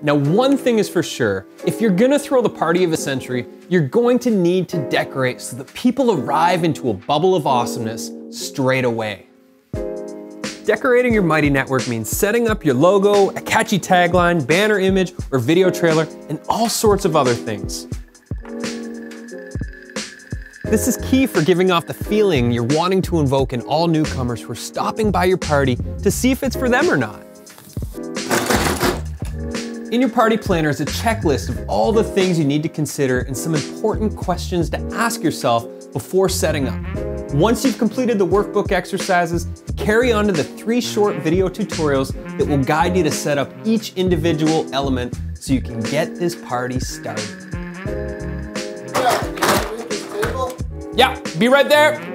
Now, one thing is for sure, if you're gonna throw the party of a century, you're going to need to decorate so that people arrive into a bubble of awesomeness straight away. Decorating your Mighty network means setting up your logo, a catchy tagline, banner image, or video trailer, and all sorts of other things. This is key for giving off the feeling you're wanting to invoke in all newcomers who are stopping by your party to see if it's for them or not. In your party planner is a checklist of all the things you need to consider and some important questions to ask yourself before setting up. Once you've completed the workbook exercises, carry on to the 3 short video tutorials that will guide you to set up each individual element so you can get this party started. Yeah, can you read this table? Yeah, be right there.